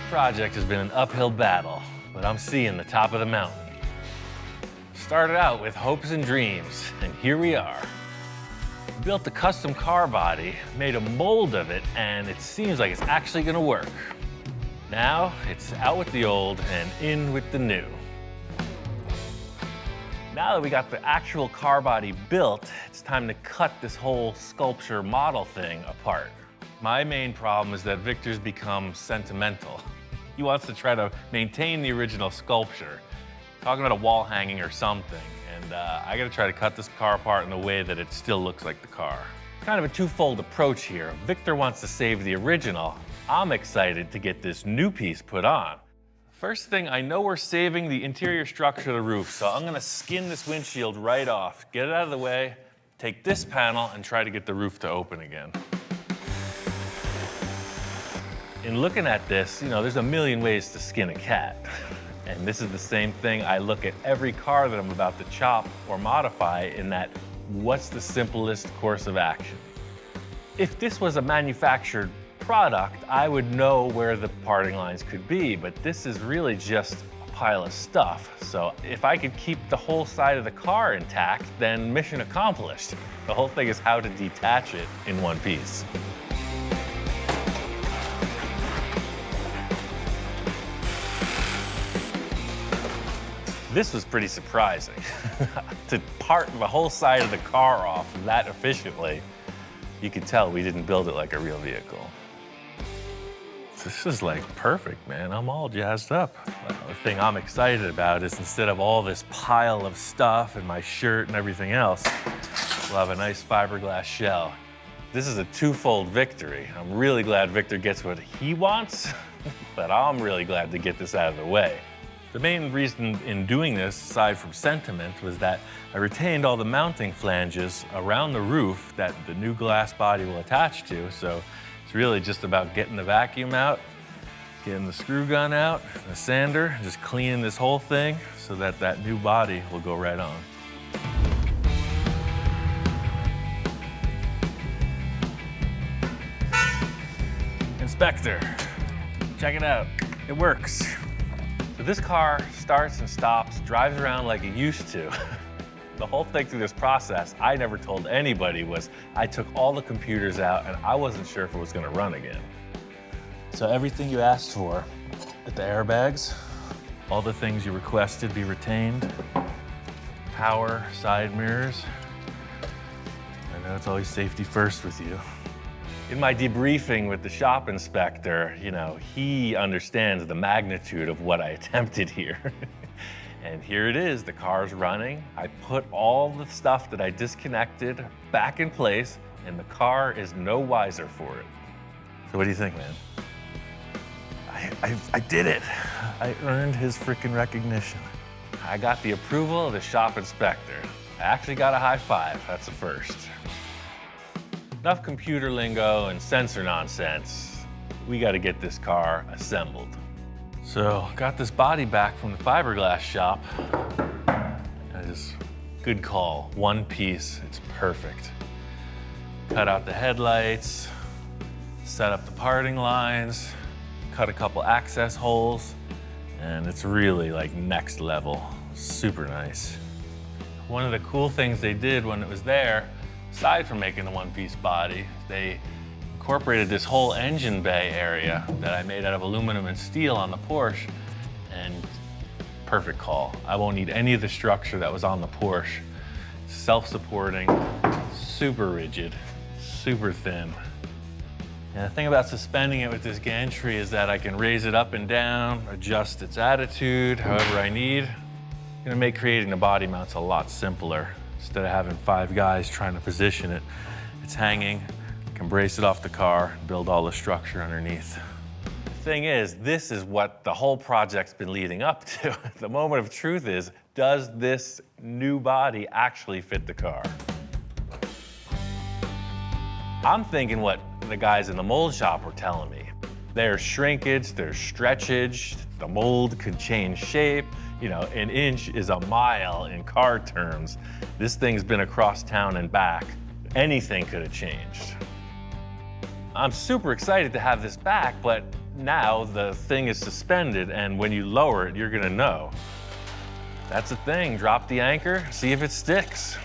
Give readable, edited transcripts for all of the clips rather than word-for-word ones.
project has been an uphill battle, but I'm seeing the top of the mountain. Started out with hopes and dreams, and here we are. Built a custom car body, made a mold of it, and it seems like it's actually gonna work. Now, it's out with the old and in with the new. Now that we got the actual car body built, it's time to cut this whole sculpture model thing apart. My main problem is that Victor's become sentimental. He wants to try to maintain the original sculpture. Talking about a wall hanging or something, and I gotta try to cut this car apart in a way that it still looks like the car. Kind of a twofold approach here. Victor wants to save the original. I'm excited to get this new piece put on. First thing, I know we're saving the interior structure of the roof, so I'm gonna skin this windshield right off, get it out of the way, take this panel, and try to get the roof to open again. In looking at this, you know, there's a million ways to skin a cat. And this is the same thing I look at every car that I'm about to chop or modify in that, what's the simplest course of action? If this was a manufactured product, I would know where the parting lines could be, but this is really just a pile of stuff. So if I could keep the whole side of the car intact, then mission accomplished. The whole thing is how to detach it in one piece. This was pretty surprising. To part the whole side of the car off that efficiently, you could tell we didn't build it like a real vehicle. This is like perfect, man. I'm all jazzed up. The thing I'm excited about is instead of all this pile of stuff and my shirt and everything else, we'll have a nice fiberglass shell. This is a twofold victory. I'm really glad Victor gets what he wants, but I'm really glad to get this out of the way. The main reason in doing this, aside from sentiment, was that I retained all the mounting flanges around the roof that the new glass body will attach to, so it's really just about getting the vacuum out, getting the screw gun out, the sander, and just cleaning this whole thing so that that new body will go right on. Inspector, check it out. It works. So this car starts and stops, drives around like it used to. The whole thing through this process, I never told anybody, was I took all the computers out and I wasn't sure if it was gonna run again. So everything you asked for, at the airbags, all the things you requested be retained, power, side mirrors. I know it's always safety first with you. In my debriefing with the shop inspector, you know, he understands the magnitude of what I attempted here. And here it is, the car's running. I put all the stuff that I disconnected back in place, and the car is no wiser for it. So what do you think, man? I did it. I earned his freaking recognition. I got the approval of the shop inspector. I actually got a high five, that's a first. Enough computer lingo and sensor nonsense. We gotta get this car assembled. So, got this body back from the fiberglass shop. Good call, one piece, it's perfect. Cut out the headlights, set up the parting lines, cut a couple access holes, and it's really like next level, super nice. One of the cool things they did when it was there, aside from making the one-piece body, they incorporated this whole engine bay area that I made out of aluminum and steel on the Porsche, and perfect call. I won't need any of the structure that was on the Porsche. Self-supporting, super rigid, super thin. And the thing about suspending it with this gantry is that I can raise it up and down, adjust its attitude however I need. It's gonna make creating the body mounts a lot simpler. Instead of having 5 guys trying to position it, it's hanging, can brace it off the car, and build all the structure underneath. The thing is, this is what the whole project's been leading up to. The moment of truth is, does this new body actually fit the car? I'm thinking what the guys in the mold shop were telling me. There's shrinkage, there's stretchage, the mold could change shape. You know, an inch is a mile in car terms. This thing's been across town and back. Anything could have changed. I'm super excited to have this back, but Now the thing is suspended, and when you lower it, you're gonna know. That's the thing, drop the anchor, see if it sticks.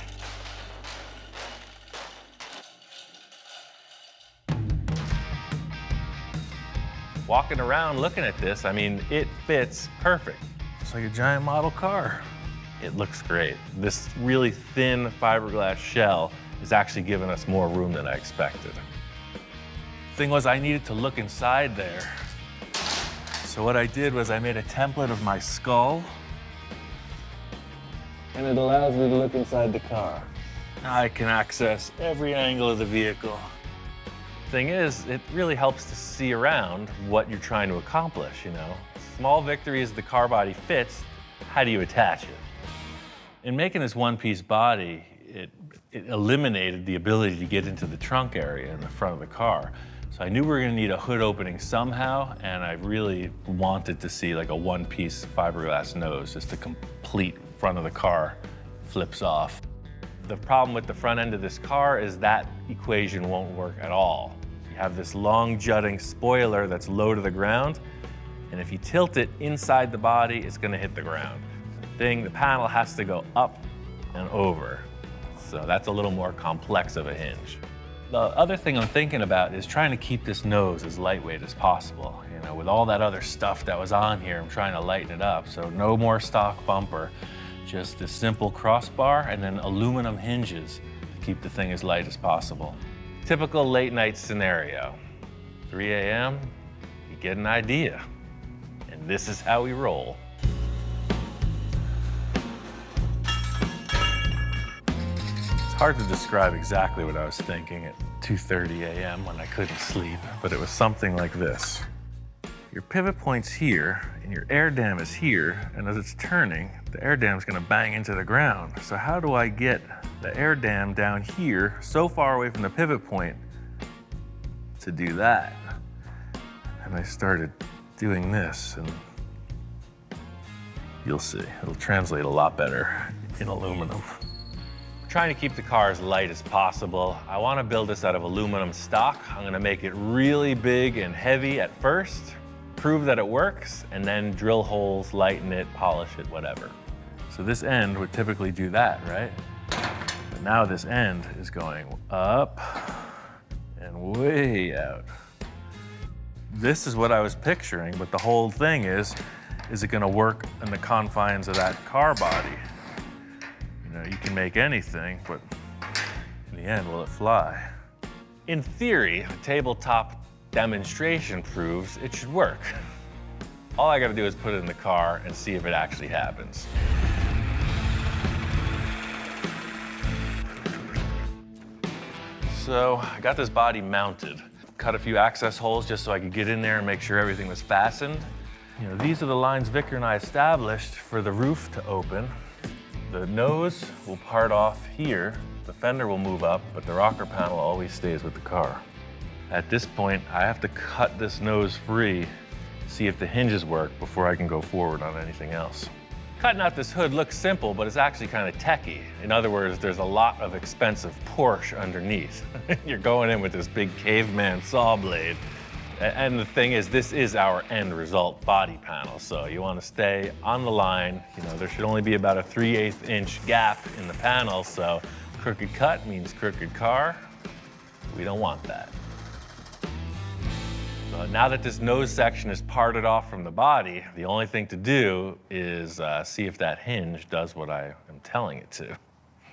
Walking around looking at this, I mean, it fits perfect. It's like a giant model car. It looks great. This really thin fiberglass shell is actually giving us more room than I expected. Thing was, I needed to look inside there. So what I did was I made a template of my skull, and it allows me to look inside the car. Now I can access every angle of the vehicle. Thing is, it really helps to see around what you're trying to accomplish, you know? Small victories, the car body fits, how do you attach it? In making this one-piece body, it eliminated the ability to get into the trunk area in the front of the car. So I knew we were gonna need a hood opening somehow, and I really wanted to see like a one-piece fiberglass nose, just the complete front of the car flips off. The problem with the front end of this car is that equation won't work at all. You have this long jutting spoiler that's low to the ground, and if you tilt it inside the body, it's gonna hit the ground. The panel has to go up and over. So that's a little more complex of a hinge. The other thing I'm thinking about is trying to keep this nose as lightweight as possible. You know, with all that other stuff that was on here, I'm trying to lighten it up. So no more stock bumper, just this simple crossbar and then aluminum hinges to keep the thing as light as possible. Typical late night scenario. 3 a.m., you get an idea. And this is how we roll. It's hard to describe exactly what I was thinking at 2:30 a.m. when I couldn't sleep, but it was something like this. Your pivot point's here, and your air dam is here, and as it's turning, the air dam's gonna bang into the ground. So how do I get the air dam down here, so far away from the pivot point, to do that? And I started doing this, and you'll see, it'll translate a lot better in aluminum. Trying to keep the car as light as possible. I want to build this out of aluminum stock. I'm going to make it really big and heavy at first, prove that it works, and then drill holes, lighten it, polish it, whatever. So this end would typically do that, right? But now this end is going up and way out. This is what I was picturing, but the whole thing is it going to work in the confines of that car body? You know, you can make anything, but in the end, will it fly? In theory, a tabletop demonstration proves it should work. All I gotta do is put it in the car and see if it actually happens. So I got this body mounted. Cut a few access holes just so I could get in there and make sure everything was fastened. You know, these are the lines Victor and I established for the roof to open. The nose will part off here, the fender will move up, but the rocker panel always stays with the car. At this point, I have to cut this nose free, see if the hinges work before I can go forward on anything else. Cutting out this hood looks simple, but it's actually kind of techy. In other words, there's a lot of expensive Porsche underneath. You're going in with this big caveman saw blade. And the thing is, this is our end result body panel, so you want to stay on the line. You know, there should only be about a 3/8 inch gap in the panel, so crooked cut means crooked car. We don't want that. Now that this nose section is parted off from the body, the only thing to do is see if that hinge does what I am telling it to.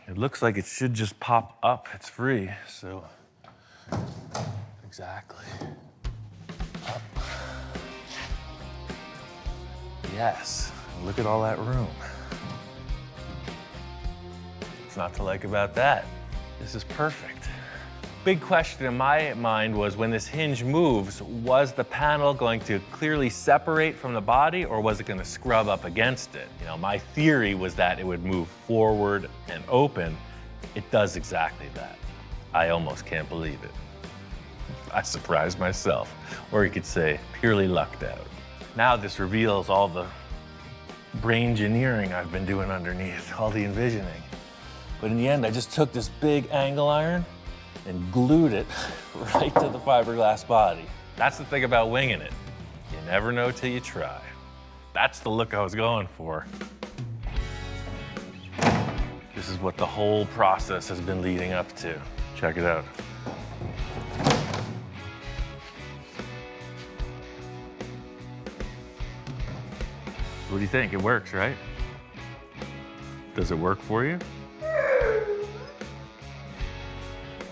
It looks like it should just pop up. It's free, so exactly. Up. Yes, look at all that room. What's not to like about that? This is perfect. Big question in my mind was, when this hinge moves, was the panel going to clearly separate from the body, or was it going to scrub up against it? You know, my theory was that it would move forward and open. It does exactly that. I almost can't believe it. I surprised myself, or you could say purely lucked out. Now this reveals all the brain-gineering I've been doing underneath, all the envisioning. But in the end, I just took this big angle iron and glued it right to the fiberglass body. That's the thing about winging it. You never know till you try. That's the look I was going for. This is what the whole process has been leading up to. Check it out. What do you think? It works, right? Does it work for you?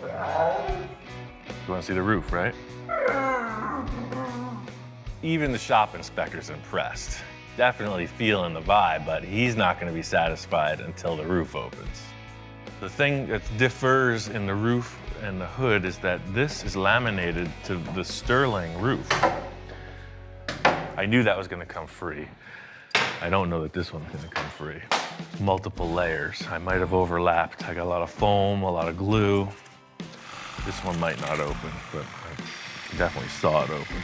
You want to see the roof, right? Even the shop inspector's impressed. Definitely feeling the vibe, but he's not going to be satisfied until the roof opens. The thing that differs in the roof and the hood is that this is laminated to the sterling roof. I knew that was going to come free. I don't know that this one's going to come free. Multiple layers. I might have overlapped. I got a lot of foam, a lot of glue. This one might not open, but I definitely saw it open.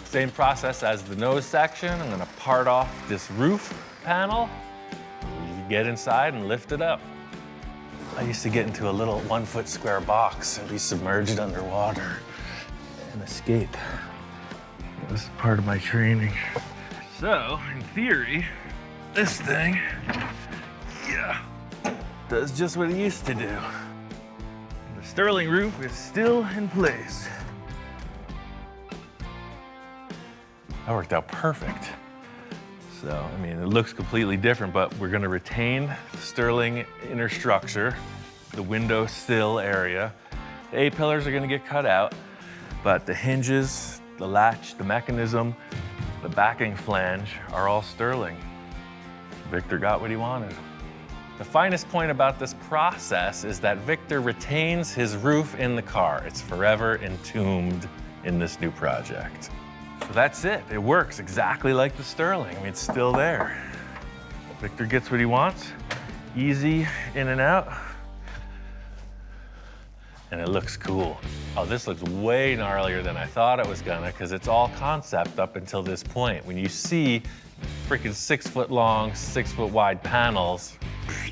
Same process as the nose section. I'm gonna part off this roof panel. You can get inside and lift it up. I used to get into a little 1 foot square box and be submerged underwater and escape. This is part of my training. So, in theory, this thing, does just what it used to do. The sterling roof is still in place. That worked out perfect. So, I mean, it looks completely different, but we're gonna retain the sterling inner structure, the window sill area. The A-pillars are gonna get cut out, but the hinges, the latch, the mechanism, the backing flange are all sterling. Victor got what he wanted. The finest point about this process is that Victor retains his roof in the car. It's forever entombed in this new project. So that's it. It works exactly like the sterling. I mean, it's still there. Victor gets what he wants. Easy in and out. And it looks cool. Oh, this looks way gnarlier than I thought it was gonna, because it's all concept up until this point. When you see freaking 6 foot long, 6 foot wide panels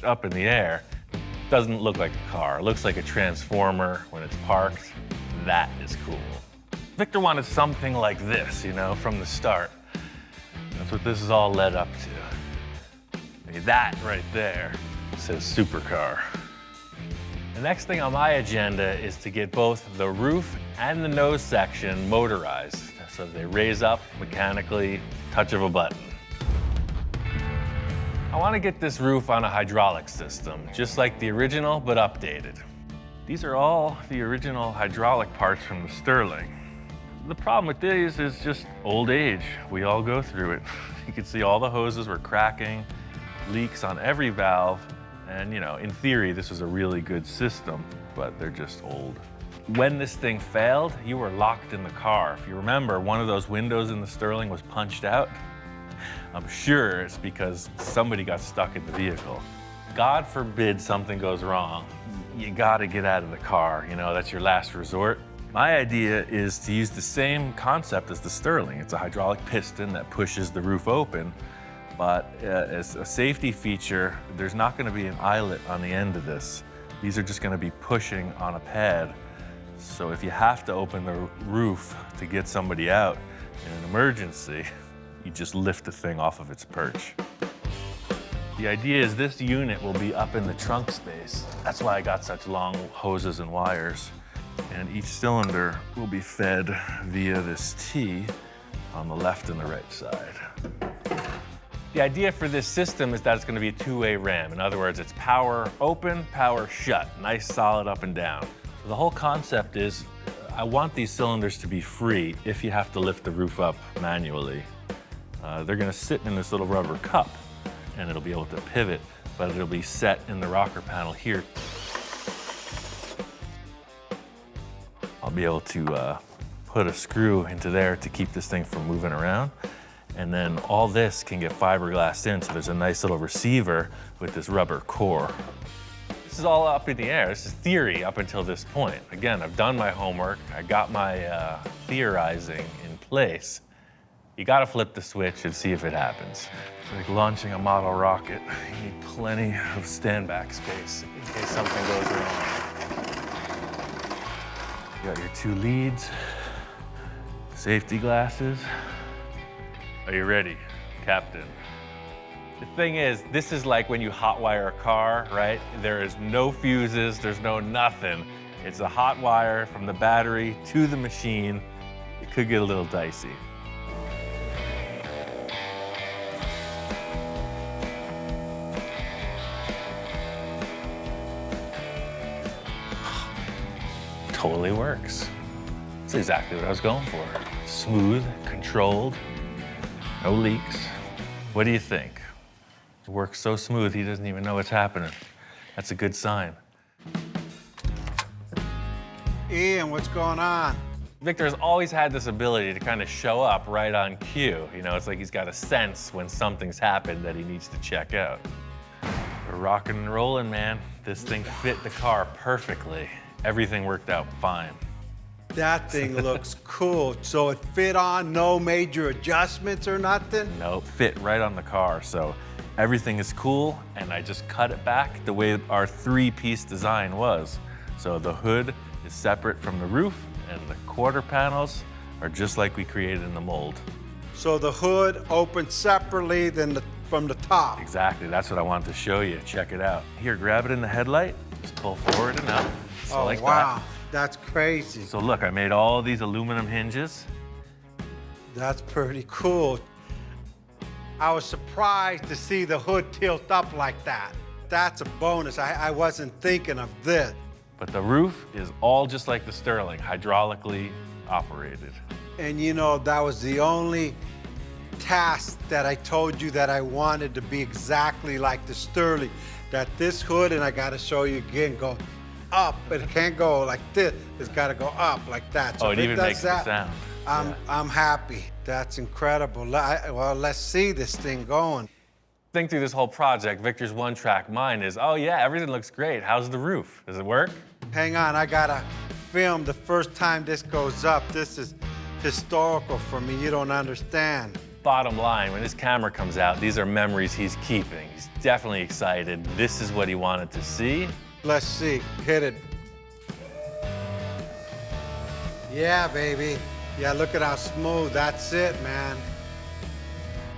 up in the air, it doesn't look like a car. It looks like a transformer when it's parked. That is cool. Victor wanted something like this, you know, from the start. That's what this is all led up to. I mean, that right there says supercar. The next thing on my agenda is to get both the roof and the nose section motorized, so they raise up mechanically, touch of a button. I want to get this roof on a hydraulic system, just like the original, but updated. These are all the original hydraulic parts from the sterling. The problem with these is just old age. We all go through it. You can see all the hoses were cracking, leaks on every valve, and you know, in theory, this was a really good system, but they're just old. When this thing failed, you were locked in the car. If you remember, one of those windows in the sterling was punched out. I'm sure it's because somebody got stuck in the vehicle. God forbid something goes wrong. You gotta get out of the car, you know, that's your last resort. My idea is to use the same concept as the sterling. It's a hydraulic piston that pushes the roof open, but as a safety feature, there's not gonna be an eyelet on the end of this. These are just gonna be pushing on a pad. So if you have to open the roof to get somebody out in an emergency, you just lift the thing off of its perch. The idea is this unit will be up in the trunk space. That's why I got such long hoses and wires. And each cylinder will be fed via this T on the left and the right side. The idea for this system is that it's going to be a two-way ram. In other words, it's power open, power shut, nice solid up and down. So the whole concept is I want these cylinders to be free if you have to lift the roof up manually. They're going to sit in this little rubber cup and it'll be able to pivot, but it'll be set in the rocker panel here. I'll be able to put a screw into there to keep this thing from moving around. And then all this can get fiberglassed in, so there's a nice little receiver with this rubber core. This is all up in the air. This is theory up until this point. Again, I've done my homework. I got my theorizing in place. You gotta flip the switch and see if it happens. It's like launching a model rocket. You need plenty of stand-back space in case something goes wrong. You got your two leads, Safety glasses. Are you ready, Captain? The thing is, this is like when you hotwire a car, right? There is no fuses, there's no nothing. It's a hot wire from the battery to the machine. It could get a little dicey. Totally works. That's exactly what I was going for. Smooth, controlled, no leaks. What do you think? It works so smooth, he doesn't even know what's happening. That's a good sign. Ian, what's going on? Victor's always had this ability to kind of show up right on cue. You know, it's like he's got a sense when something's happened that he needs to check out. We're rocking and rolling, man. This thing fit the car perfectly. Everything worked out fine. That thing looks cool. So it fit on, no major adjustments or nothing? Nope, fit right on the car. So everything is cool, and I just cut it back the way our three-piece design was. So the hood is separate from the roof, and the quarter panels are just like we created in the mold. So the hood opens separately than from the top. Exactly, that's what I wanted to show you. Check it out. Here, grab it in the headlight, just pull forward and up. So Oh, like wow, that. that's crazy. So look, I made all these aluminum hinges. That's pretty cool. I was surprised to see the hood tilt up like that. That's a bonus. I wasn't thinking of this. But the roof is all just like the Sterling, hydraulically operated. And you know, that was the only task that I told you that I wanted to be exactly like the Sterling. That this hood, and I gotta show you again, go up, but it can't go like this. It's gotta go up like that. So Oh, if it even does makes the sound. I'm happy. That's incredible. Well, let's see this thing going. Think through this whole project, Victor's one-track mind is, oh yeah, everything looks great. How's the roof? Does it work? Hang on, I gotta film the first time this goes up. This is historical for me. You don't understand. Bottom line, when his camera comes out, these are memories he's keeping. He's definitely excited. This is what he wanted to see. Let's see. Hit it. Yeah, baby. Yeah, look at how smooth. That's it, man.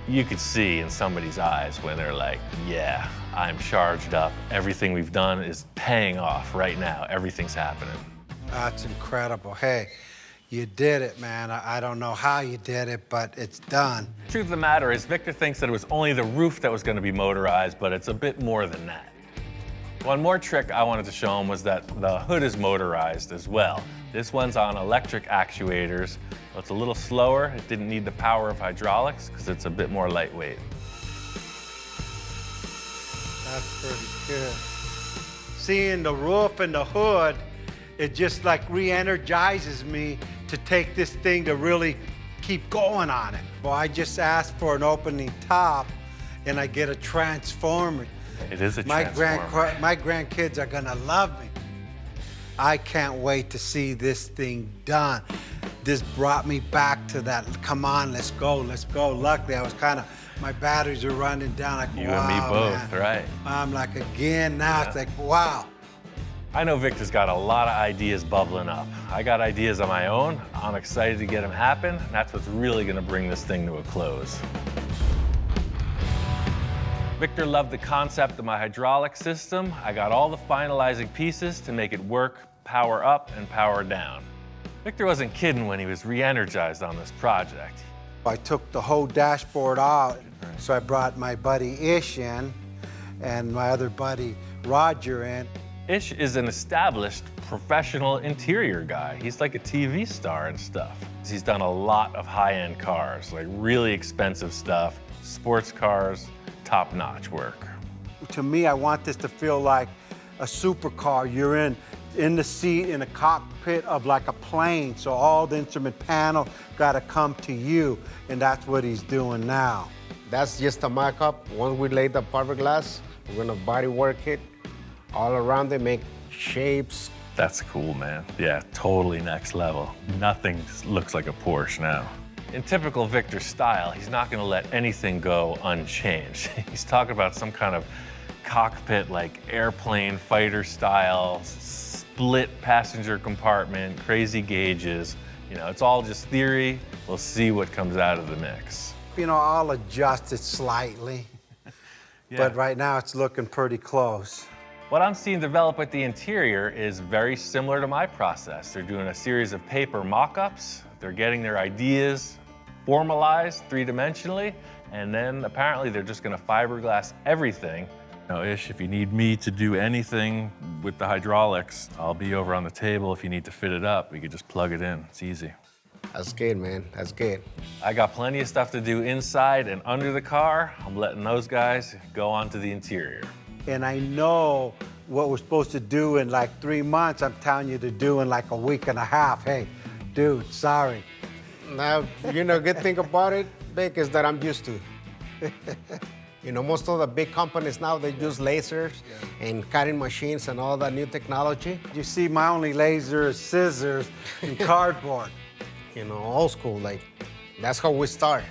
You could see in somebody's eyes when they're like, yeah, I'm charged up. Everything we've done is paying off right now. Everything's happening. That's incredible. Hey, you did it, man. I don't know how you did it, but it's done. Truth of the matter is, Victor thinks that it was only the roof that was going to be motorized, but it's a bit more than that. One more trick I wanted to show him was that the hood is motorized as well. This one's on electric actuators. So it's a little slower. It didn't need the power of hydraulics because it's a bit more lightweight. That's pretty good. Seeing the roof and the hood, it just like re-energizes me to take this thing to really keep going on it. Well, I just asked for an opening top and I get a transformer. It is a transformer. My grandkids are gonna love me. I can't wait to see this thing done. This brought me back to that, come on, let's go, let's go. Luckily, I was my batteries are running down, like, You wow, and me both, man. right? I'm like, again, now it's like, wow. I know Victor's got a lot of ideas bubbling up. I got ideas of my own. I'm excited to get them happen. And that's what's really gonna bring this thing to a close. Victor loved the concept of my hydraulic system. I got all the finalizing pieces to make it work, power up and power down. Victor wasn't kidding when he was re-energized on this project. I took the whole dashboard out, so I brought my buddy Ish in and my other buddy Roger in. Ish is an established professional interior guy. He's like a TV star and stuff. He's done a lot of high-end cars, like really expensive stuff, sports cars, top-notch work. To me, I want this to feel like a supercar. You're in the seat in a cockpit of like a plane, so all the instrument panel gotta come to you, and that's what he's doing now. That's just a mock-up. Once we lay the fiberglass, we're gonna body work it all around it, make shapes. That's cool, man. Yeah, totally next level. Nothing looks like a Porsche now. In typical Victor style, he's not gonna let anything go unchanged. He's talking about some kind of cockpit, like airplane fighter style, split passenger compartment, crazy gauges. You know, it's all just theory. We'll see what comes out of the mix. You know, I'll adjust it slightly, but right now it's looking pretty close. What I'm seeing develop with the interior is very similar to my process. They're doing a series of paper mock-ups. They're getting their ideas formalized three-dimensionally, and then apparently they're just gonna fiberglass everything. You know, Ish, if you need me to do anything with the hydraulics, I'll be over on the table. If you need to fit it up, we could just plug it in. It's easy. That's good, man. That's good. I got plenty of stuff to do inside and under the car. I'm letting those guys go on to the interior. And I know what we're supposed to do in like 3 months, I'm telling you to do in like a week and a half. Hey, dude, sorry. Now, you know, good thing about it, Vic, is that I'm used to it. You know, most of the big companies now, they use lasers and cutting machines and all that new technology. You see, my only laser is scissors and cardboard. You know, old school, like, that's how we start.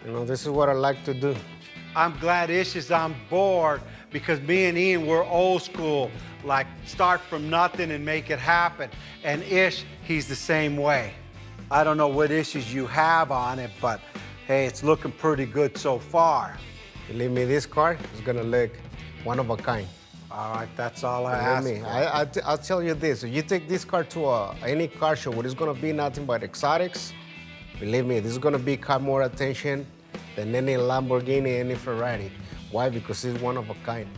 You know, this is what I like to do. I'm glad Ish is on board because me and Ian, we're old school, like start from nothing and make it happen. And Ish, he's the same way. I don't know what issues you have on it, but hey, it's looking pretty good so far. Believe me, this car is gonna look one of a kind. All right, that's all I ask. Believe me, I'll tell you this, if you take this car to any car show where it's gonna be nothing but exotics, believe me, this is gonna be caught more attention than any Lamborghini, any Ferrari. Why? Because it's one of a kind.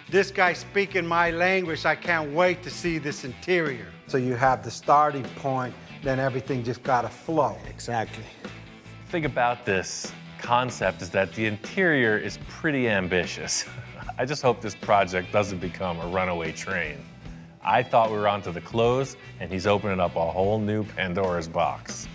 This guy's speaking my language. I can't wait to see this interior. So you have the starting point, then everything just gotta flow. Exactly. The thing about this concept is that the interior is pretty ambitious. I just hope this project doesn't become a runaway train. I thought we were onto the close, and he's opening up a whole new Pandora's box.